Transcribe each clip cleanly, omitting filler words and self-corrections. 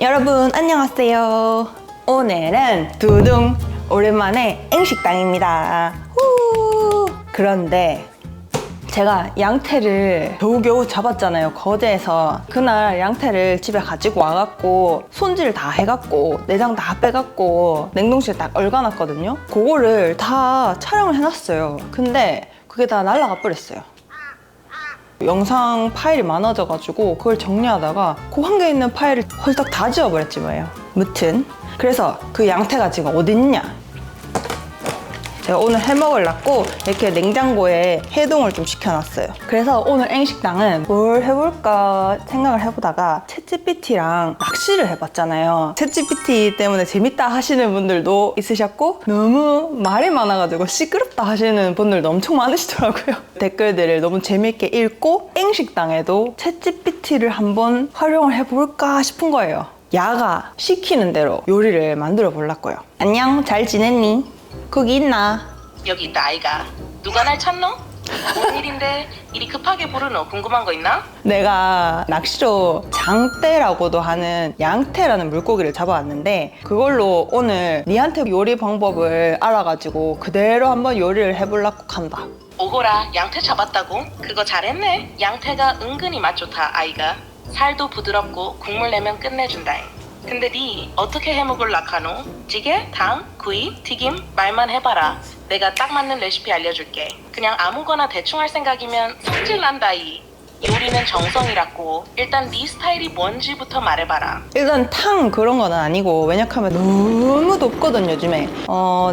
여러분 안녕하세요. 오늘은 두둥 오랜만에 앵식당입니다. 그런데 제가 양태를 겨우겨우 잡았잖아요, 거제에서. 그날 양태를 집에 가지고 와갖고 손질 다 해갖고 내장 다 빼갖고 냉동실에 딱 얼가놨거든요. 그거를 다 촬영을 해놨어요. 근데 그게 다 날아가 버렸어요. 영상 파일이 많아져가지고 그걸 정리하다가 그 한 개 있는 파일을 홀딱 다 지워버렸지 뭐예요. 무튼 그래서 그 양태가 지금 어디 있냐, 제가 오늘 해먹으려고 이렇게 냉장고에 해동을 좀 시켜놨어요. 그래서 오늘 앵식당은 뭘 해볼까 생각을 해보다가 챗GPT랑 낚시를 해봤잖아요. 챗GPT 때문에 재밌다 하시는 분들도 있으셨고 너무 말이 많아가지고 시끄럽다 하시는 분들도 엄청 많으시더라고요. 댓글들을 너무 재밌게 읽고 앵식당에도 챗GPT를 한번 활용을 해볼까 싶은 거예요. 야가 시키는 대로 요리를 만들어 보려고요. 안녕, 잘 지냈니? 거기 있나? 여기 있다 아이가. 누가 날 찾노? 뭔 일인데 이리 급하게 부르노? 궁금한 거 있나? 내가 낚시로 장대라고도 하는 양태라는 물고기를 잡아왔는데 그걸로 오늘 니한테 요리 방법을 알아가지고 그대로 한번 요리를 해보려고 한다. 오거라, 양태 잡았다고? 그거 잘했네. 양태가 은근히 맛 좋다 아이가. 살도 부드럽고 국물 내면 끝내준다잉. 근데 니 어떻게 해먹을 락하노? 찌개? 탕? 구이? 튀김? 말만 해봐라. 내가 딱 맞는 레시피 알려줄게. 그냥 아무거나 대충 할 생각이면 성질 난다이. 요리는 정성이라고. 일단 네 스타일이 뭔지부터 말해봐라. 일단 탕 그런 건 아니고, 왜냐하면 너무 덥거든 요즘에.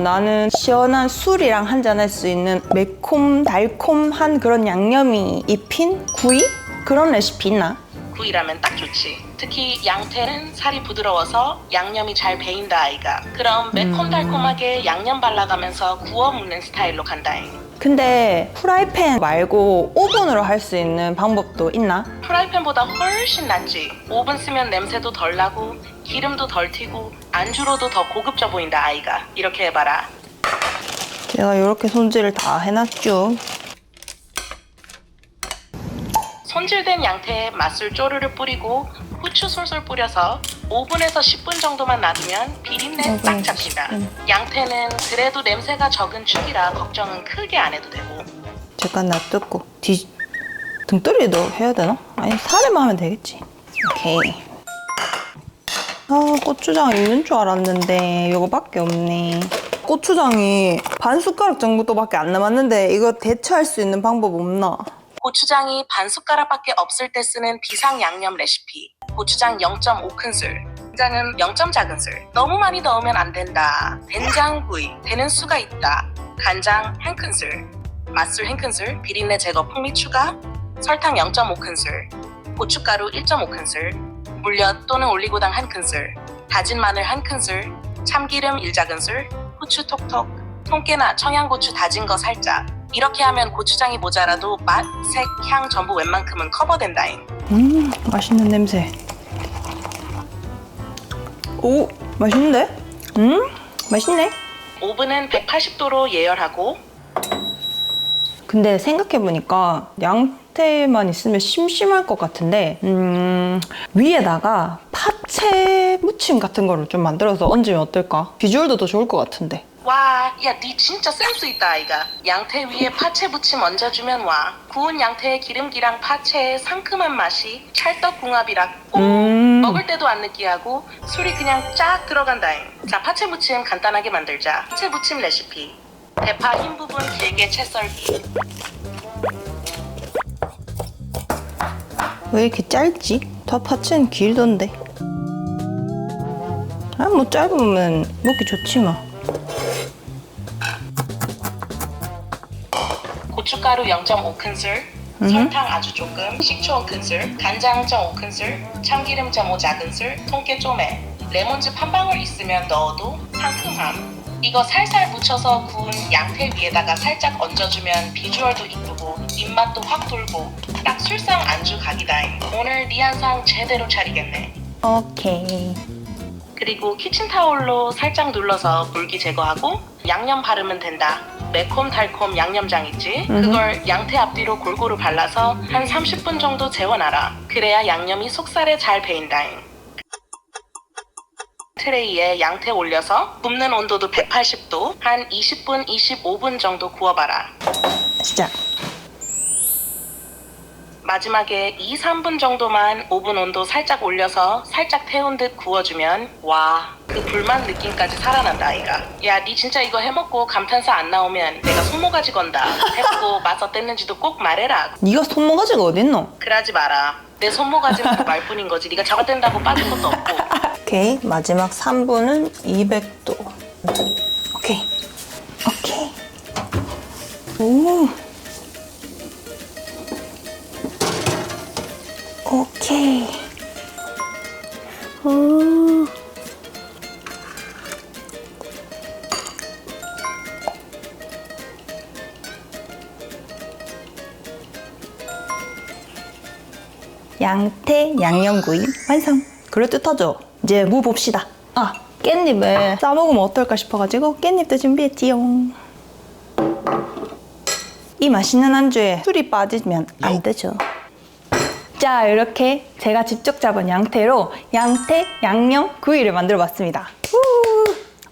나는 시원한 술이랑 한잔 할 수 있는 매콤 달콤한 그런 양념이 입힌 구이? 그런 레시피 있나? 구이라면 딱 좋지. 특히 양태는 살이 부드러워서 양념이 잘 배인다 아이가. 그럼 매콤달콤하게 양념 발라가면서 구워 먹는 스타일로 간다잉. 근데 프라이팬 말고 오븐으로 할 수 있는 방법도 있나? 프라이팬보다 훨씬 낫지. 오븐 쓰면 냄새도 덜 나고 기름도 덜 튀고 안주로도 더 고급져 보인다 아이가. 이렇게 해봐라. 제가 이렇게 손질을 다 해놨죠. 손질된 양태에 맛술 쪼르르 뿌리고 후추 솔솔 뿌려서 5분에서 10분 정도만 놔두면 비린내 싹 잡힌다. 양태는 그래도 냄새가 적은 축이라 걱정은 크게 안 해도 되고. 잠깐 놔두고 등도리도 해야 되나? 아니 살에만 하면 되겠지. 오케이. 고추장 있는 줄 알았는데 이거밖에 없네. 고추장이 반 숟가락 정도밖에 안 남았는데 이거 대체할 수 있는 방법 없나? 고추장이 반 숟가락밖에 없을 때 쓰는 비상 양념 레시피. 고추장 0.5큰술, 간장은 0. 작은술. 너무 많이 넣으면 안 된다. 된장구이 되는 수가 있다. 간장 1큰술, 맛술 1큰술, 비린내 제거 풍미 추가, 설탕 0.5큰술, 고춧가루 1.5큰술, 물엿 또는 올리고당 1큰술, 다진 마늘 1큰술, 참기름 1작은술, 후추 톡톡, 통깨나 청양고추 다진 거 살짝. 이렇게 하면 고추장이 모자라도 맛, 색, 향 전부 웬만큼은 커버된다잉. 맛있는 냄새. 오, 맛있는데? 맛있네. 오븐은 180도로 예열하고. 근데 생각해보니까 양태만 있으면 심심할 것 같은데 위에다가 파채 무침 같은 거를 좀 만들어서 얹으면 어떨까? 비주얼도 더 좋을 것 같은데. 와, 야, 니 진짜 센스 있다 아이가. 양태 위에 파채 부침 얹어주면 와. 구운 양태의 기름기랑 파채의 상큼한 맛이 찰떡궁합이라 꼭 먹을 때도 안 느끼하고 술이 그냥 쫙 들어간다잉. 자, 파채 무침 간단하게 만들자. 파채 무침 레시피. 대파 흰 부분 길게 채 썰기. 왜 이렇게 짧지? 다 파채는 길던데. 뭐 짧으면 먹기 좋지 뭐. 고춧가루 0.5큰술, 설탕 아주 조금, 식초 1큰술, 간장 0.5큰술, 참기름 0.5작은술, 통깨 쪼매, 레몬즙 한 방울 있으면 넣어도 상큼함. 이거 살살 묻혀서 구운 양태 위에다가 살짝 얹어주면 비주얼도 이쁘고 입맛도 확 돌고 딱 술상 안주 각이다잉. 오늘 니 한상 제대로 차리겠네. 오케이. 그리고 키친타올로 살짝 눌러서 물기 제거하고 양념 바르면 된다. 매콤 달콤 양념장 있지? 그걸 양태 앞뒤로 골고루 발라서 한 30분 정도 재워놔라. 그래야 양념이 속살에 잘 배인다잉. 트레이에 양태 올려서 굽는 온도도 180도 한 20분, 25분 정도 구워봐라. 시작. 마지막에 2, 3분 정도만 오븐 온도 살짝 올려서 살짝 태운 듯 구워주면 와, 그 불맛 느낌까지 살아난다 아이가. 야, 니 진짜 이거 해먹고 감탄사 안 나오면 내가 손모가지 건다. 해보고 맛 어땠는지도 꼭 말해라. 네가 손모가지가 어딨노? 그러지 마라. 내 손모가지는 말뿐인 거지. 네가 잡아댄다고 빠질 것도 없고. 오케이, 마지막 3분은 200도. 오케이. 오케이. 오. 오케이. 오. 양태 양념구이 완성. 그럴듯하죠? 이제 무 봅시다. 아, 깻잎을 싸먹으면 어떨까 싶어가지고 깻잎도 준비했지요. 이 맛있는 안주에 술이 빠지면 안 되죠. 자, 이렇게 제가 직접 잡은 양태로 양태 양념 구이를 만들어 봤습니다.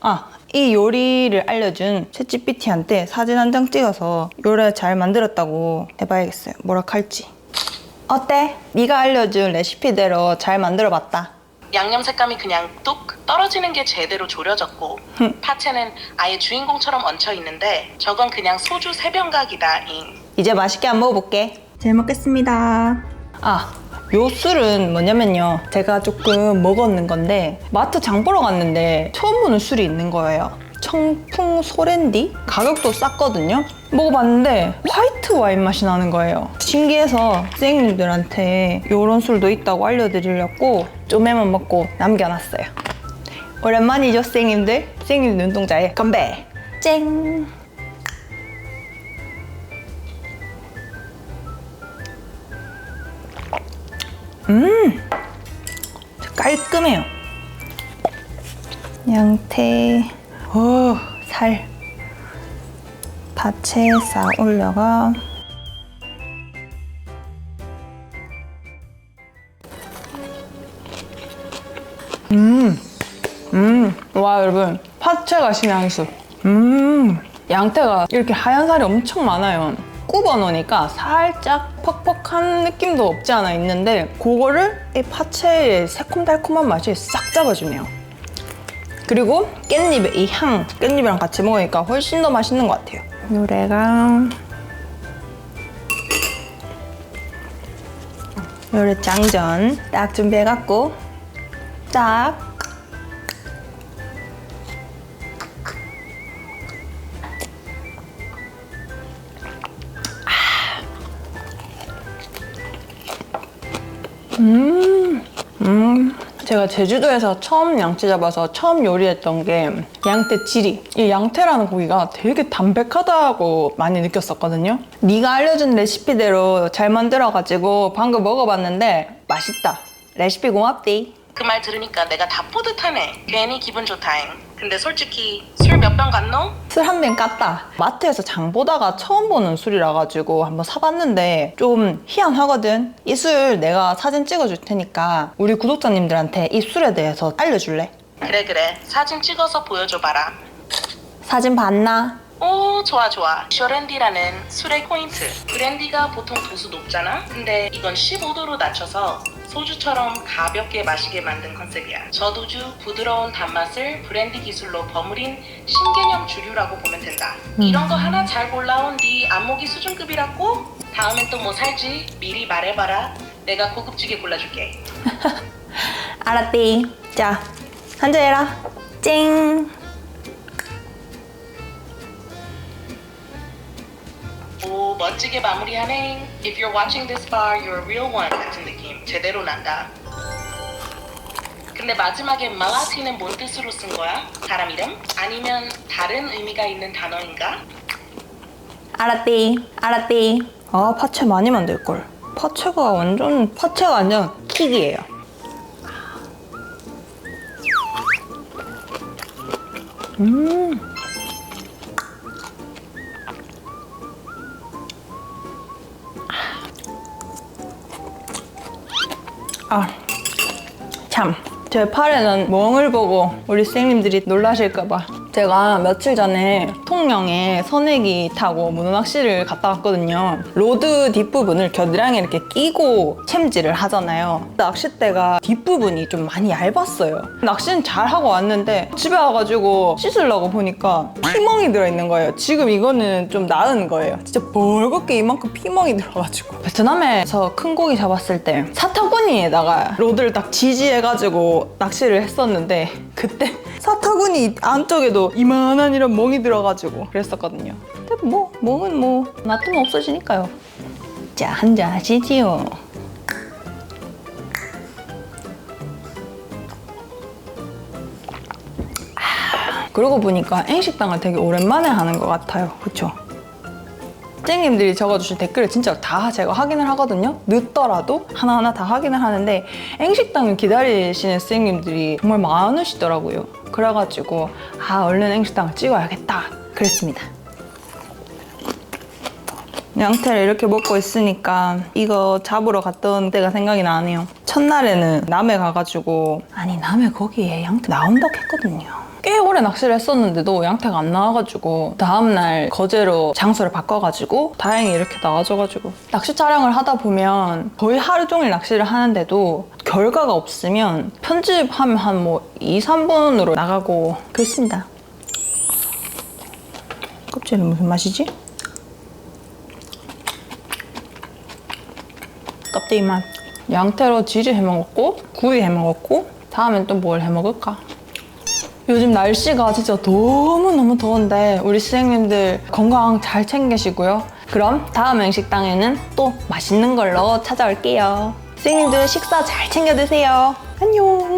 아, 이 요리를 알려준 챗GPT한테 사진 한 장 찍어서 요리 잘 만들었다고 해봐야겠어요. 뭐라 할지. 어때? 네가 알려준 레시피대로 잘 만들어 봤다. 양념 색감이 그냥 뚝 떨어지는 게 제대로 졸여졌고 파채는 아예 주인공처럼 얹혀 있는데 저건 그냥 소주 3병각이다 잉. 이제 맛있게 한번 먹어볼게. 잘 먹겠습니다. 아, 요 술은 뭐냐면요, 제가 조금 먹었는 건데 마트 장 보러 갔는데 처음 보는 술이 있는 거예요. 청풍 소랜디? 가격도 쌌거든요. 먹어봤는데 화이트 와인 맛이 나는 거예요. 신기해서 선생님들한테 요런 술도 있다고 알려드리려고 좀에만 먹고 남겨놨어요. 오랜만이죠, 선생님들? 선생님 눈동자에 건배! 쨍! 깔끔해요. 양태, 살, 파채 싹 올려가. 와, 여러분, 파채가 신의 한 수. 양태가 이렇게 하얀 살이 엄청 많아요. 굽어 놓으니까 살짝 퍽퍽한 느낌도 없지 않아 있는데 그거를 이 파채의 새콤달콤한 맛이 싹 잡아주네요. 그리고 깻잎의 이 향, 깻잎이랑 같이 먹으니까 훨씬 더 맛있는 것 같아요. 요래가 요래 짱전 딱 준비해갖고 딱 제가 제주도에서 처음 양채 잡아서 처음 요리했던 게 양태 지리. 이 양태라는 고기가 되게 담백하다고 많이 느꼈었거든요. 네가 알려준 레시피대로 잘 만들어가지고 방금 먹어봤는데 맛있다. 레시피 고맙디. 그 말 들으니까 내가 다 뿌듯하네. 괜히 기분 좋다잉. 근데 솔직히 술 몇 병 갔노? 술 한 병 깠다. 마트에서 장 보다가 처음 보는 술이라 가지고 한번 사봤는데 좀 희한하거든. 이 술 내가 사진 찍어줄 테니까 우리 구독자님들한테 이 술에 대해서 알려줄래? 그래. 사진 찍어서 보여줘봐라. 사진 봤나? 오, 좋아. 쇼랜디라는 술의 포인트. 브랜디가 보통 도수 높잖아? 근데 이건 15도로 낮춰서 소주처럼 가볍게 마시게 만든 컨셉이야. 저도주 부드러운 단맛을 브랜디 기술로 버무린 신개념 주류라고 보면 된다. 이런 거 하나 잘 골라온 네 안목이 수준급이라고? 다음엔 또 뭐 살지? 미리 말해봐라. 내가 고급지게 골라줄게. 알았디. 자, 한잔 해라. 쨍. 오, 멋지게 마무리하네. If you're watching this far, you're a real one 같은 느낌 제대로 난다. 근데 마지막에 말라티는 뭔 뜻으로 쓴 거야? 사람 이름? 아니면 다른 의미가 있는 단어인가? 알았디. 아, 파채 많이 만들걸. 파채가 완전 킥이에요. 아, 참 제 팔에는 멍을 보고 우리 선생님들이 놀라실까봐 제가 며칠 전에 통영에 선회기 타고 문어낚시를 갔다 왔거든요. 로드 뒷부분을 겨드랑이에 이렇게 끼고 챔질을 하잖아요. 낚싯대가 뒷부분이 좀 많이 얇았어요. 낚시는 잘 하고 왔는데 집에 와가지고 씻으려고 보니까 피멍이 들어있는 거예요. 지금 이거는 좀 나은 거예요. 진짜 벌겋게 이만큼 피멍이 들어가지고. 베트남에서 큰 고기 잡았을 때 사타구니에다가 로드를 딱 지지해가지고 낚시를 했었는데 그때 사타구니 안쪽에도 이만한 이런 멍이 들어가지고 그랬었거든요. 근데 뭐 멍은 뭐 놔두면 없어지니까요. 자, 한잔 하시지요. 그러고 보니까 N식당을 되게 오랜만에 하는 것 같아요. 그쵸? 선생님들이 적어주신 댓글을 진짜 다 제가 확인을 하거든요. 늦더라도 하나하나 다 확인을 하는데 N식당을 기다리시는 선생님들이 정말 많으시더라고요. 그래가지고 얼른 N식당을 찍어야겠다 그랬습니다. 양태를 이렇게 먹고 있으니까 이거 잡으러 갔던 때가 생각이 나네요. 첫날에는 남해 가가지고 남해 거기에 양태 나온다고 했거든요. 꽤 오래 낚시를 했었는데도 양태가 안 나와가지고 다음날 거제로 장소를 바꿔가지고 다행히 이렇게 나와줘가지고 낚시 촬영을 하다 보면 거의 하루 종일 낚시를 하는데도 결과가 없으면 편집하면 한 2, 3분으로 나가고 그렇습니다. 껍질은 무슨 맛이지? 껍데기 맛. 양태로 지지 해먹었고 구이 해먹었고 다음엔 또 뭘 해먹을까? 요즘 날씨가 진짜 너무너무 더운데 우리 선생님들 건강 잘 챙기시고요. 그럼 다음 N식당에는 또 맛있는 걸로 찾아올게요. 선생님들 식사 잘 챙겨 드세요. 안녕.